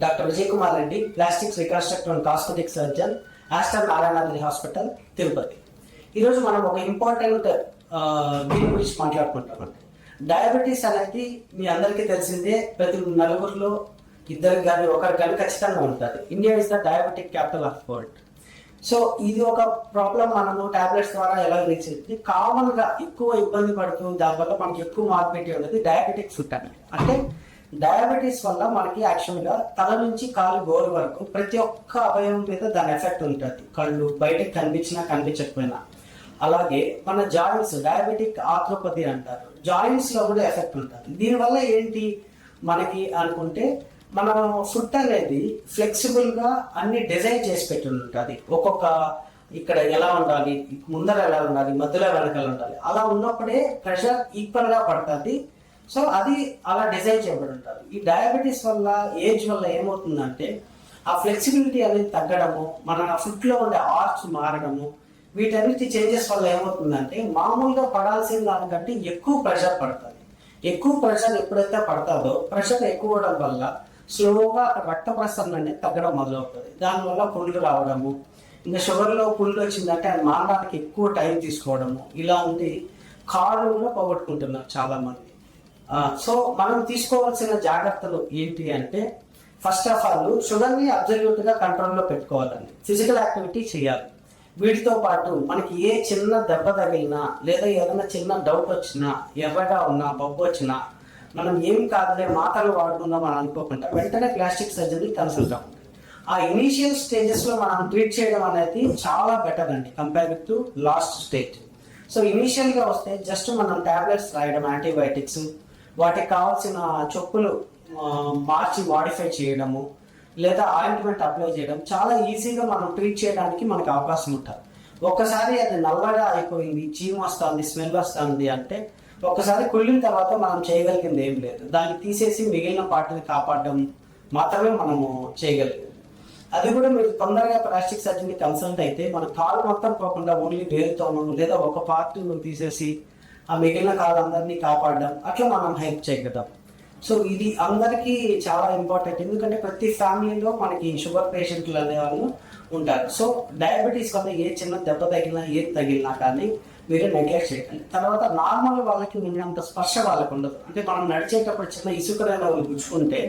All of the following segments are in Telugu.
Doctor Vijay Kumar Reddy, plastics reconstructive and cosmetic surgeon, Aster Narayanadri hospital, Tirupati. ఈరోజు మనం ఒక ఇంపార్టెంట్ దీని గురించి మాట్లాడుకుంటాం. డయాబెటీస్ అనేది మీ అందరికీ తెలిసిందే. ప్రతి నలుగురిలో ఇద్దరు కానీ ఒకరు కానీ ఖచ్చితంగా ఉంటుంది. India is the diabetic capital of world. So ఇది ఒక ప్రాబ్లం మనము టాబ్లెట్స్ ద్వారా ఎలా రీచ్ అవుతుంది. కామన్గా ఎక్కువ ఇబ్బంది పడుతుంది, దానివల్ల మనకి ఎక్కువ మార్పిటీ ఉన్నది డయాబెటిక్ ఫుట్ అనేది. అంటే డయాబెటీస్ వల్ల మనకి యాక్చువల్గా తల నుంచి కాలు గోరు వరకు ప్రతి ఒక్క అవయవం మీద దాని ఎఫెక్ట్ ఉంటుంది. కళ్ళు బయటకు కనిపించినా కనిపించకపోయినా. అలాగే మన జాయింట్స్, డయాబెటిక్ ఆర్థ్రోపతి అంటారు, జాయింట్స్లో కూడా ఎఫెక్ట్ ఉంటుంది. దీనివల్ల ఏంటి మనకి అనుకుంటే, మన ఫుట్ అనేది ఫ్లెక్సిబుల్గా అన్ని డిజైన్ చేసి పెట్టి ఉంటుంది. ఒక్కొక్క ఇక్కడ ఎలా ఉండాలి, ముందర ఎలా ఉండాలి, మధ్యలో వెనకాల ఉండాలి. అలా ఉన్నప్పుడే ప్రెషర్ ఈక్వల్గా పడుతుంది. సో అది అలా డిజైన్ చేయబడి ఉంటుంది. ఈ డయాబెటీస్ వల్ల, ఏజ్ వల్ల ఏమవుతుందంటే ఆ ఫ్లెక్సిబిలిటీ అనేది తగ్గడము, మన ఫుట్లో ఉండే ఆర్చ్ మారడము, వీటన్నిటి చేంజెస్ వల్ల ఏమవుతుందంటే మామూలుగా పడాల్సిన దానికంటే ఎక్కువ ప్రెషర్ పడుతుంది. ఎక్కువ ప్రెషర్ ఎప్పుడైతే పడుతుందో, ప్రెషర్ ఎక్కువ అవడం వల్ల స్లోగా రక్త ప్రసరణ అనేది తగ్గడం మొదలవుతుంది. దానివల్ల పుండ్లు రావడము, ఇంకా షుగర్లో పుండ్లు వచ్చిందంటే అది మారడానికి ఎక్కువ టైం తీసుకోవడము, ఇలా ఉండి కాళ్ళు కూడా పోగొట్టుకుంటున్నారు చాలామంది. సో మనం తీసుకోవాల్సిన జాగ్రత్తలు ఏంటి అంటే, ఫస్ట్ ఆఫ్ ఆల్ షుగర్ని అబ్జల్యూట్గా కంట్రోల్లో పెట్టుకోవాలండి. ఫిజికల్ యాక్టివిటీ చేయాలి. వీటితో పాటు మనకి ఏ చిన్న దెబ్బ తగిలినా లేదా ఏదైనా చిన్న డౌట్ వచ్చినా, ఎర్రగా ఉన్నా, బొబ్బు వచ్చినా మనం ఏం కాదులే మాత్రలు వాడుకుందాం అని అనుకోకుండా వెంటనే ప్లాస్టిక్ సర్జరీ కన్సల్ట్ అవ్వండి. ఆ ఇనీషియల్ స్టేజెస్లో మనం ట్రీట్ చేయడం అనేది చాలా బెటర్ అండి compare to last stage. So ఇనీషియల్గా వస్తే జస్ట్ మనం టాబ్లెట్స్ రాయడం, యాంటీబయాటిక్స్, వాటికి కావాల్సిన చొప్పులు మార్చి మాడిఫై చేయడము, లేదా ఆయింట్మెంట్ అప్లై చేయడం చాలా ఈజీగా మనం ట్రీట్ చేయడానికి మనకు అవకాశం ఉంటుంది. ఒక్కసారి అది నల్లగా అయిపోయింది, చీము వస్తుంది, స్మెల్ వస్తుంది అంటే ఒక్కసారి కుళ్ళిన తర్వాత మనం చేయగలిగింది ఏం లేదు. దాన్ని తీసేసి మిగిలిన పార్ట్ని కాపాడడం మాత్రమే మనము చేయగలిగేది. అది కూడా మీరు తొందరగా ప్లాస్టిక్ సర్జరీ కన్సల్ట్ అయితే మన కాలు మొత్తం పోకుండా ఓన్లీ వేలుతోనూ లేదా ఒక పార్ట్ తీసేసి ఆ మిగిలిన కాలు అందరినీ కాపాడడం, అట్లా మనం హెల్ప్ చేయగలం. సో ఇది అందరికీ చాలా ఇంపార్టెంట్. ఎందుకంటే ప్రతి ఫ్యామిలీలో మనకి షుగర్ పేషెంట్లు అనేవాళ్ళు ఉంటారు. సో డయాబెటీస్ వల్ల ఏ చిన్న దెబ్బ తగిలినా, ఏది తగిలినా కానీ మీరు నెగ్లెక్ట్ చేయకండి. తర్వాత నార్మల్ వాళ్ళకి ఉన్నంత స్పర్శ వాళ్ళకు ఉండదు. అంటే మనం నడిచేటప్పుడు చిన్న ఇసుకరైన వాళ్ళు గుచ్చుకుంటే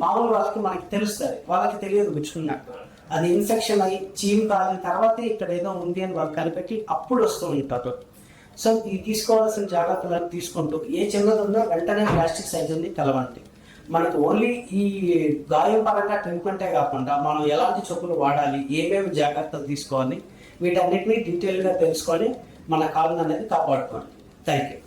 మామూలు వాళ్ళకి మనకి తెలుస్తుంది, వాళ్ళకి తెలియదు గుచ్చుకున్నట్టు. అది ఇన్ఫెక్షన్ అయ్యి చీమ్ కాలిన తర్వాత ఇక్కడ ఏదో ఉంది అని వాళ్ళు కనిపెట్టి అప్పుడు వస్తూ ఉంటారు. సో ఈ తీసుకోవాల్సిన జాగ్రత్తలను తీసుకుంటూ ఏ చిన్నది ఉందో వెంటనే ప్లాస్టిక్ సర్జరీని కలవండి. మనకు ఓన్లీ ఈ గాయం పరంగా ట్రీట్మెంటే కాకుండా మనం ఎలాంటి చెప్పులు వాడాలి, ఏమేమి జాగ్రత్తలు తీసుకోవాలి, వీటన్నిటిని డీటెయిల్గా తెలుసుకొని మన కాలం అనేది కాపాడుకోండి. Thank you.